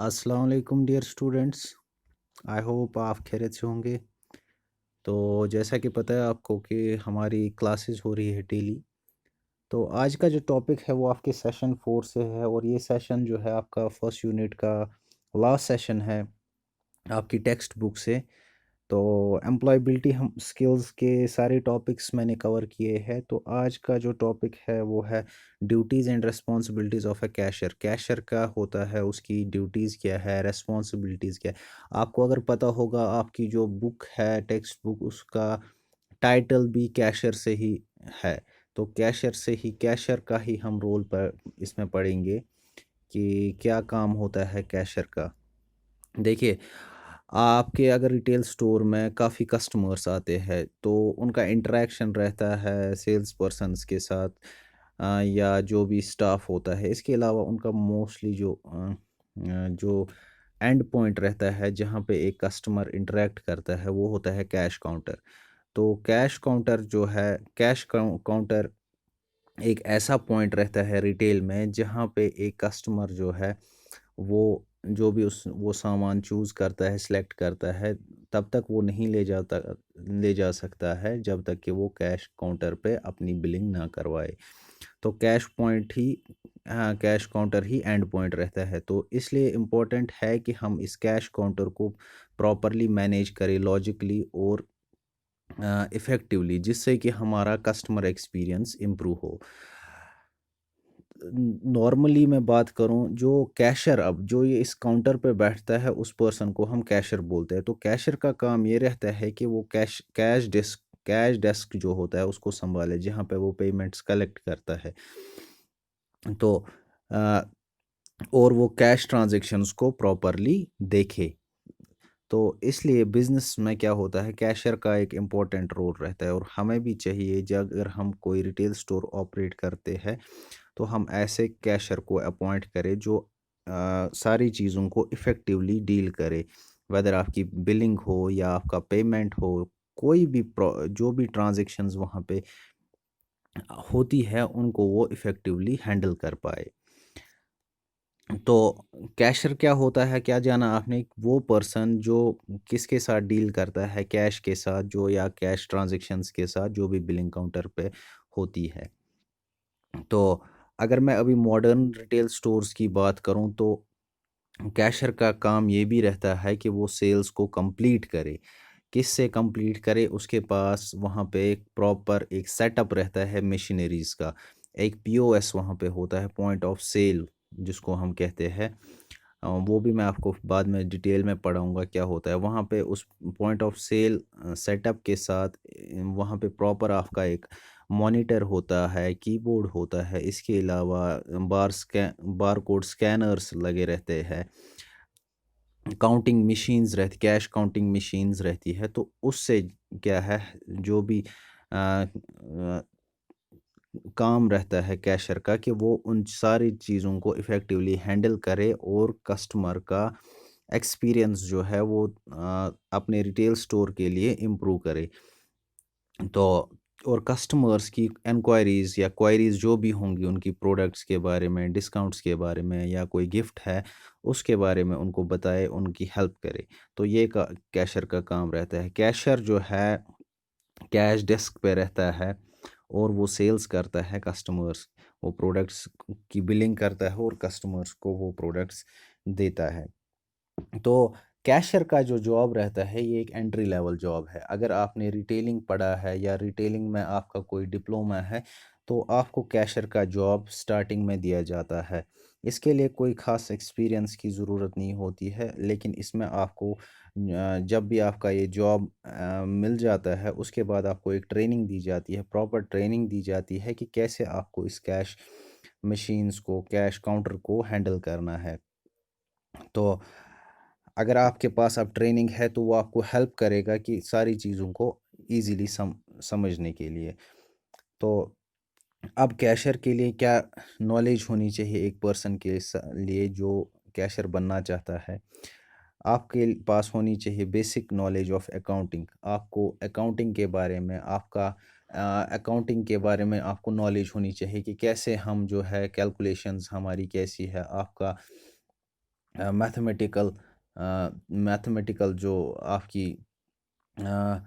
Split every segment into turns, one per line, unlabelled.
अस्सलाम वालेकुम dear students. I hope आप खैरियत से होंगे। तो जैसा कि पता है आपको कि हमारी क्लासेस हो रही है डेली। तो आज का जो टॉपिक है वो आपके सेशन 4 से है और ये सेशन जो है आपका फर्स्ट यूनिट का लास्ट सेशन है आपकी टेक्स्ट बुक से। तो एम्प्लॉयबिलिटी हम स्किल्स के सारे टॉपिक्स मैंने कवर किए हैं। तो आज का जो टॉपिक है वो है duties and responsibilities of a cashier. Cashier का होता है, उसकी ड्यूटीज़ क्या है, रिस्पॉन्सिबिलिटीज़ क्या है। आपको अगर पता होगा आपकी जो बुक है टेक्स्ट बुक, उसका टाइटल भी कैशियर से ही है। तो कैशियर का ही हम रोल पर इसमें पढ़ेंगे कि क्या काम होता है कैशियर का। देखिए, आपके अगर रिटेल स्टोर में काफ़ी कस्टमर्स आते हैं तो उनका इंटरेक्शन रहता है सेल्स पर्सन्स के साथ, या जो भी स्टाफ होता है। इसके अलावा उनका मोस्टली जो एंड पॉइंट रहता है जहाँ पे एक कस्टमर इंटरेक्ट करता है वो होता है कैश काउंटर। तो कैश काउंटर जो है, काउंटर एक ऐसा पॉइंट रहता है रिटेल में जहाँ पे एक कस्टमर जो है वो जो भी उस वो सामान चूज़ करता है, सिलेक्ट करता है, तब तक वो नहीं ले जा सकता है जब तक कि वो कैश काउंटर पे अपनी बिलिंग ना करवाए। तो cash counter he and point रहता है। तो इसलिए इम्पोर्टेंट है कि हम इस कैश काउंटर को प्रॉपरली मैनेज करें लॉजिकली और इफ़ेक्टिवली, जिससे कि हमारा कस्टमर एक्सपीरियंस इम्प्रूव हो। नॉर्मली मैं बात करूं, जो कैशियर, अब जो ये इस काउंटर पे बैठता है उस पर्सन को हम कैशियर बोलते हैं। तो कैशियर का काम ये रहता है कि वो कैश डेस्क जो होता है उसको संभाले, जहाँ पे वो पेमेंट्स कलेक्ट करता है। तो अ, और वो कैश ट्रांजैक्शंस को प्रॉपरली देखे। तो इसलिए बिजनेस में क्या होता है, कैशियर का एक इम्पोर्टेंट रोल रहता है और हमें भी चाहिए जब अगर हम कोई रिटेल स्टोर ऑपरेट करते हैं तो हम ऐसे कैशियर को अपॉइंट करें जो सारी चीज़ों को इफ़ेक्टिवली डील करे। वेदर आपकी बिलिंग हो या आपका पेमेंट हो, कोई भी जो भी ट्रांजेक्शन्स वहाँ पे होती है उनको वो इफ़ेक्टिवली हैंडल कर पाए। तो कैशियर क्या होता है, क्या जाना आपने, वो पर्सन जो किसके साथ डील करता है, कैश के साथ जो, या कैश ट्रांजेक्शन्स के साथ जो भी बिलिंग काउंटर पे होती है। तो अगर मैं अभी मॉडर्न रिटेल स्टोर्स की बात करूं तो कैशियर का काम ये भी रहता है कि वो सेल्स को कंप्लीट करे। किससे कंप्लीट करे, उसके पास वहाँ पे एक प्रॉपर एक सेटअप रहता है मशीनरीज का। एक पीओएस वहाँ पे होता है, पॉइंट ऑफ सेल जिसको हम कहते हैं। वो भी मैं आपको बाद में डिटेल में पढ़ाऊँगा क्या होता है वहाँ पे। उस पॉइंट ऑफ सेल सेटअप के साथ वहाँ पे प्रॉपर आपका एक मॉनिटर होता है, कीबोर्ड होता है। इसके अलावा बारकोड स्कैनर्स लगे रहते हैं, काउंटिंग मशीन्स रहती, कैश काउंटिंग मशीन्स रहती है। तो उससे क्या है, जो भी काम रहता है कैशियर का कि वो उन सारी चीज़ों को इफ़ेक्टिवली हैंडल करे और कस्टमर का एक्सपीरियंस जो है वो अपने रिटेल स्टोर के लिए इम्प्रूव करे। तो और कस्टमर्स की इंक्वायरीज़ या क्वायरीज़ जो भी होंगी उनकी प्रोडक्ट्स के बारे में, डिस्काउंट्स के बारे में, या कोई गिफ्ट है उसके बारे में उनको बताए, उनकी हेल्प करे। तो ये का कैशियर का काम रहता है। कैशियर जो है कैश डेस्क पे रहता है और वो सेल्स करता है कस्टमर्स, वो प्रोडक्ट्स की बिलिंग करता है और कस्टमर्स को वो प्रोडक्ट्स देता है। तो कैशियर का जो जॉब रहता है ये एक एंट्री लेवल जॉब है। अगर आपने रिटेलिंग पढ़ा है या रिटेलिंग में आपका कोई डिप्लोमा है तो आपको कैशियर का जॉब स्टार्टिंग में दिया जाता है। इसके लिए कोई ख़ास एक्सपीरियंस की ज़रूरत नहीं होती है, लेकिन इसमें आपको जब भी आपका ये जॉब मिल जाता है उसके बाद आपको एक ट्रेनिंग दी जाती है, प्रॉपर ट्रेनिंग दी जाती है कि कैसे आपको इस कैश मशीन्स को, कैश काउंटर को हैंडल करना है। तो अगर आपके पास अब ट्रेनिंग है तो वो आपको हेल्प करेगा कि सारी चीज़ों को ईज़िली समझने के लिए। तो अब कैशियर के लिए क्या नॉलेज होनी चाहिए एक पर्सन के लिए जो कैशियर बनना चाहता है। आपके पास होनी चाहिए बेसिक नॉलेज ऑफ अकाउंटिंग। आपको अकाउंटिंग के बारे में, आपका अकाउंटिंग के बारे में आपको नॉलेज होनी चाहिए कि कैसे हम जो है कैलकुलेशंस हमारी कैसी है। आपका मैथमेटिकल मैथमेटिकल जो आपकी अ,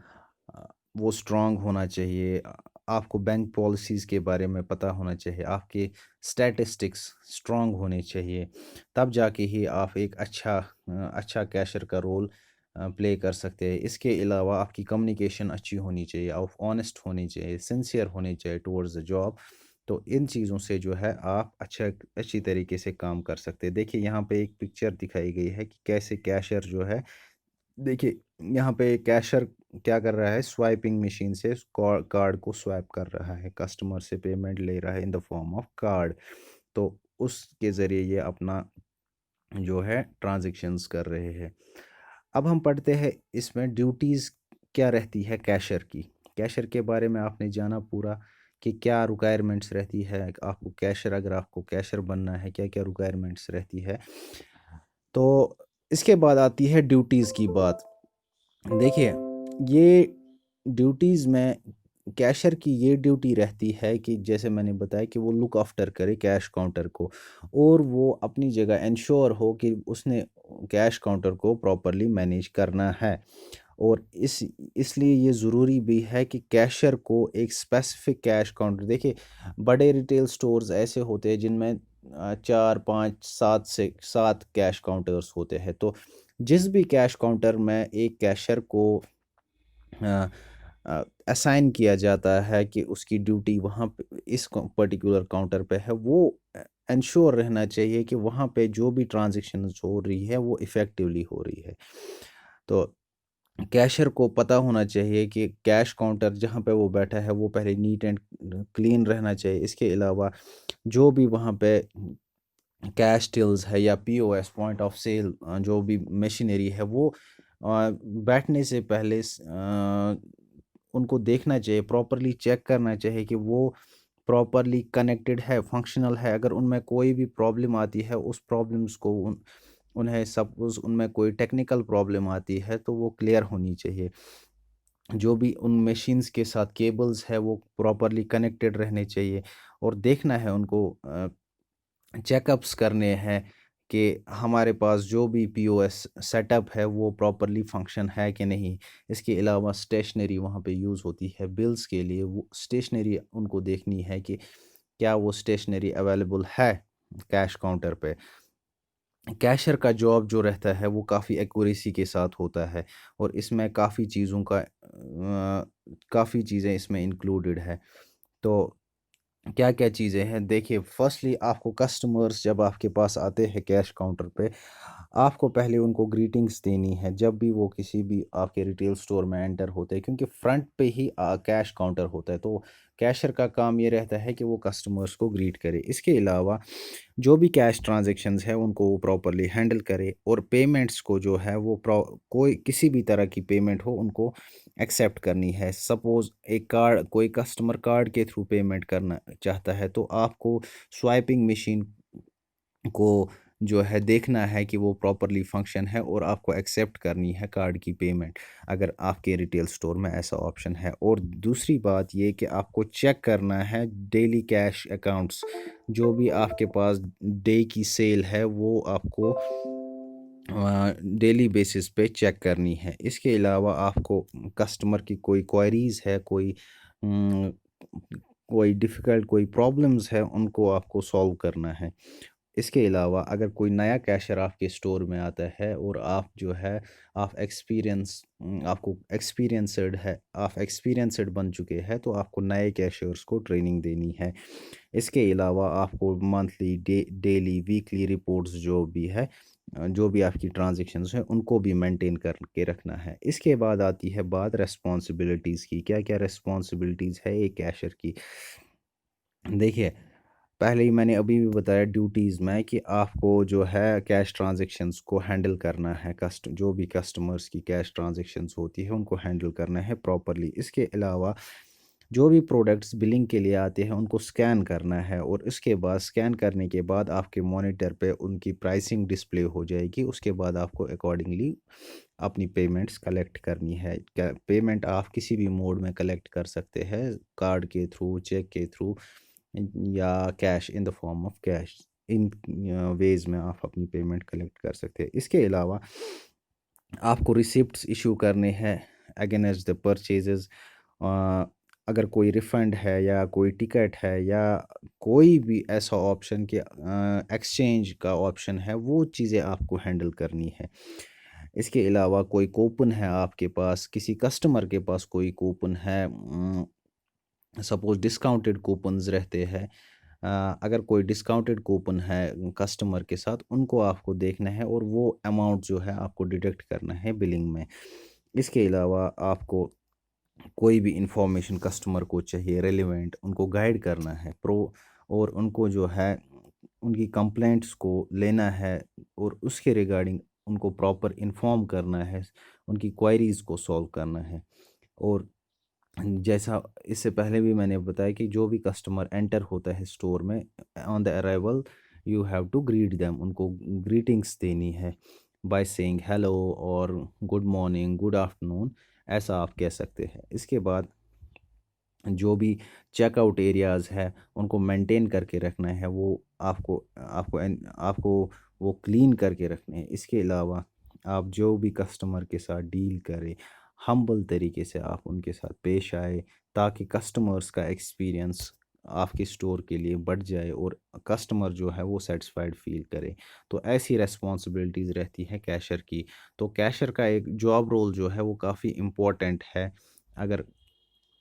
वो स्ट्रांग होना चाहिए। आपको बैंक पॉलिसीज़ के बारे में पता होना चाहिए, आपके स्टैटिस्टिक्स स्ट्रांग होने चाहिए, तब जाके ही आप एक अच्छा कैशियर का रोल प्ले कर सकते हैं। इसके अलावा आपकी कम्युनिकेशन अच्छी होनी चाहिए, आप ऑनेस्ट होने चाहिए, सिंसियर होने चाहिए टुवर्ड्स द जॉब। तो इन चीज़ों से जो है आप अच्छी तरीके से काम कर सकते हैं। देखिए यहाँ पे एक पिक्चर दिखाई गई है कि कैसे कैशियर जो है, देखिए यहाँ पे कैशर क्या कर रहा है, स्वाइपिंग मशीन से कार्ड को स्वाइप कर रहा है, कस्टमर से पेमेंट ले रहा है इन द फॉर्म ऑफ कार्ड। तो उसके ज़रिए ये अपना जो है ट्रांजैक्शंस कर रहे हैं। अब हम पढ़ते हैं इसमें ड्यूटीज़ क्या रहती है कैशर की। कैशर के बारे में आपने जाना पूरा कि क्या रिक्वायरमेंट्स रहती है आपको कैशर, अगर आपको कैशर बनना है क्या क्या रिक्वायरमेंट्स रहती है। तो इसके बाद आती है ड्यूटीज़ की बात। देखिए ये ड्यूटीज़ में कैशर की ये ड्यूटी रहती है कि जैसे मैंने बताया कि वो लुक आफ्टर करे कैश काउंटर को, और वो अपनी जगह इंश्योर हो कि उसने कैश काउंटर को प्रॉपरली मैनेज करना है। और इसलिए ये ज़रूरी भी है कि कैशर को एक स्पेसिफिक कैश काउंटर, देखिए बड़े रिटेल स्टोर्स ऐसे होते हैं जिनमें 4 5 7 से 7 कैश काउंटर्स होते हैं। तो जिस भी कैश काउंटर में एक कैशर को असाइन किया जाता है कि उसकी ड्यूटी वहाँ पे इस पर्टिकुलर काउंटर पे है, वो इंश्योर रहना चाहिए कि वहाँ पे जो भी ट्रांजैक्शंस हो रही है वो इफ़ेक्टिवली हो रही है। तो कैशियर को पता होना चाहिए कि कैश काउंटर जहाँ पे वो बैठा है वो पहले नीट एंड क्लीन रहना चाहिए। इसके अलावा जो भी वहाँ पे कैश टिल्स है या पीओएस पॉइंट ऑफ सेल जो भी मशीनरी है वो बैठने से पहले उनको देखना चाहिए, प्रॉपरली चेक करना चाहिए कि वो प्रॉपरली कनेक्टेड है, फंक्शनल है। अगर उनमें कोई भी प्रॉब्लम आती है उस प्रॉब्लम्स को उन्हें सपोज़ उनमें कोई टेक्निकल प्रॉब्लम आती है तो वो क्लियर होनी चाहिए। जो भी उन मशीन्स के साथ केबल्स है वो प्रॉपरली कनेक्टेड रहने चाहिए, और देखना है उनको, चेकअप्स करने हैं कि हमारे पास जो भी पीओएस सेटअप है वो प्रॉपरली फंक्शन है कि नहीं। इसके अलावा स्टेशनरी वहाँ पे यूज़ होती है बिल्स के लिए, वो स्टेशनरी उनको देखनी है कि क्या वो स्टेशनरी अवेलेबल है कैश काउंटर पे। कैशियर का जॉब जो रहता है वो काफ़ी एक्यूरेसी के साथ होता है, और इसमें काफ़ी चीज़ें इसमें इंक्लूडेड है। तो क्या क्या चीज़ें हैं, देखिए फर्स्टली आपको कस्टमर्स जब आपके पास आते हैं कैश काउंटर पे, आपको पहले उनको ग्रीटिंग्स देनी है जब भी वो किसी भी आपके रिटेल स्टोर में एंटर होते हैं, क्योंकि फ्रंट पे ही कैश काउंटर होता है। तो कैशियर का काम ये रहता है कि वो कस्टमर्स को ग्रीट करे। इसके अलावा जो भी कैश ट्रांजैक्शंस है उनको वो प्रॉपरली हैंडल करे, और पेमेंट्स को जो है वो कोई किसी भी तरह की पेमेंट हो उनको एक्सेप्ट करनी है। सपोज़ एक कार्ड, कोई कस्टमर कार्ड के थ्रू पेमेंट करना चाहता है तो आपको स्वाइपिंग मशीन को जो है देखना है कि वो प्रॉपरली फंक्शन है, और आपको एक्सेप्ट करनी है कार्ड की पेमेंट, अगर आपके रिटेल स्टोर में ऐसा ऑप्शन है। और दूसरी बात ये कि आपको चेक करना है डेली कैश अकाउंट्स, जो भी आपके पास डे की सेल है वो आपको डेली बेसिस पे चेक करनी है। इसके अलावा आपको कस्टमर की कोई क्वेरीज है, अम, कोई डिफ़िकल्ट कोई प्रॉब्लम्स है, उनको आपको सॉल्व करना है। इसके अलावा अगर कोई नया कैशियर आपके स्टोर में आता है और आप जो है आपको एक्सपीरियंसड बन चुके हैं, तो आपको नए कैशियर्स को ट्रेनिंग देनी है। इसके अलावा आपको मंथली डेली वीकली रिपोर्ट्स जो भी है, जो भी आपकी ट्रांजैक्शंस हैं उनको भी मेंटेन करके रखना है। इसके बाद आती है बात रेस्पॉन्सिबिलिटीज़ की, क्या क्या रेस्पॉन्सिबिलिटीज़ है एक कैशियर की। देखिए पहले ही मैंने अभी भी बताया ड्यूटीज़ में कि आपको जो है कैश ट्रांजैक्शंस को हैंडल करना है, जो भी कस्टमर्स की कैश ट्रांजैक्शंस होती है उनको हैंडल करना है प्रॉपरली। इसके अलावा जो भी प्रोडक्ट्स बिलिंग के लिए आते हैं उनको स्कैन करना है, और इसके बाद स्कैन करने के बाद आपके मॉनिटर पे उनकी प्राइसिंग डिस्प्ले हो जाएगी। उसके बाद आपको अकॉर्डिंगली अपनी पेमेंट्स कलेक्ट करनी है। पेमेंट आप किसी भी मोड में कलेक्ट कर सकते हैं, कार्ड के थ्रू, चेक के थ्रू, या cash in the form of cash. इन वेज़ में आप अपनी पेमेंट कलेक्ट कर सकते हैं। इसके अलावा आपको रिसिप्ट्स इशू करने हैं अगेंस्ट द परचेजेस। अगर कोई रिफ़ंड है या कोई टिकट है या कोई भी ऐसा ऑप्शन कि एक्सचेंज का ऑप्शन है, वो चीज़ें आपको हैंडल करनी है। इसके अलावा कोई कूपन है आपके पास, किसी कस्टमर के पास कोई कूपन है, सपोज़ डिस्काउंटेड कूपन्स रहते हैं। अगर कोई डिस्काउंटेड कूपन है कस्टमर के साथ, उनको आपको देखना है और वो अमाउंट जो है आपको डिडक्ट करना है बिलिंग में। इसके अलावा आपको कोई भी इंफॉर्मेशन कस्टमर को चाहिए रेलेवेंट, उनको गाइड करना है और उनको जो है उनकी कंप्लेंट्स को लेना है और उसके रिगार्डिंग उनको प्रॉपर इन्फॉर्म करना है, उनकी क्वायरीज़ को सॉल्व करना है। और जैसा इससे पहले भी मैंने बताया कि जो भी कस्टमर एंटर होता है स्टोर में, on the arrival you have to greet them, उनको ग्रीटिंग्स देनी है बाय सेइंग हेलो और गुड मॉर्निंग, गुड आफ्टरनून, ऐसा आप कह सकते हैं। इसके बाद जो भी चेकआउट एरियाज़ है उनको मेंटेन करके रखना है, वो आपको आपको आपको वो क्लीन करके रखने हैं। इसके अलावा आप जो भी कस्टमर के साथ डील करें, हम्बल तरीके से आप उनके साथ पेश आए, ताकि कस्टमर्स का एक्सपीरियंस आपके स्टोर के लिए बढ़ जाए और कस्टमर जो है वो सेटिस्फाइड फील करे। तो ऐसी रेस्पॉन्सिबिलिटीज़ रहती है कैशर की। तो कैशर का एक जॉब रोल जो है वो काफ़ी इम्पोर्टेंट है। अगर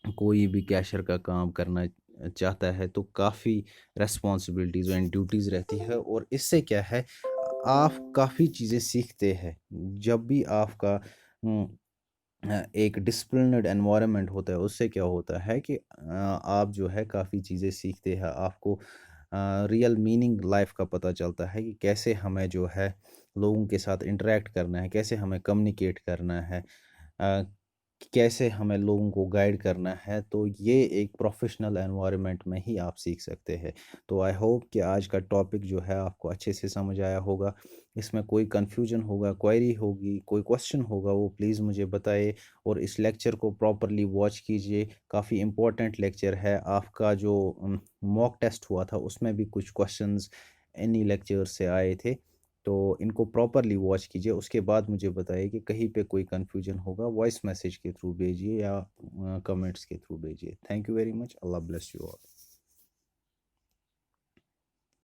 कोई भी कैशियर का काम करना चाहता है तो काफ़ी रिस्पॉन्सिबिलिटीज़ एंड ड्यूटीज़ रहती है, और इससे क्या है, आप काफ़ी चीज़ें सीखते हैं। जब भी आपका एक डिसिप्लिनड एनवायरनमेंट होता है, उससे क्या होता है कि आप जो है काफ़ी चीज़ें सीखते हैं। आपको रियल मीनिंग लाइफ का पता चलता है कि कैसे हमें जो है लोगों के साथ इंटरेक्ट करना है, कैसे हमें कम्युनिकेट करना है, अ, कैसे हमें लोगों को गाइड करना है। तो ये एक प्रोफेशनल एनवायरनमेंट में ही आप सीख सकते हैं। तो आई होप कि आज का टॉपिक जो है आपको अच्छे से समझ आया होगा। इसमें कोई कन्फ्यूजन होगा, क्वेरी होगी, कोई क्वेश्चन होगा, वो प्लीज़ मुझे बताइए। और इस लेक्चर को प्रॉपरली वॉच कीजिए, काफ़ी इम्पोर्टेंट लेक्चर है। आपका जो मॉक टेस्ट हुआ था उसमें भी कुछ क्वेश्चंस इन्हीं लेक्चर से आए थे। तो इनको प्रॉपरली वॉच कीजिए, उसके बाद मुझे बताइए कि कहीं पे कोई कन्फ्यूजन होगा, वॉइस मैसेज के थ्रू भेजिए या कमेंट्स के थ्रू भेजिए। Thank you very much. Allah bless you all.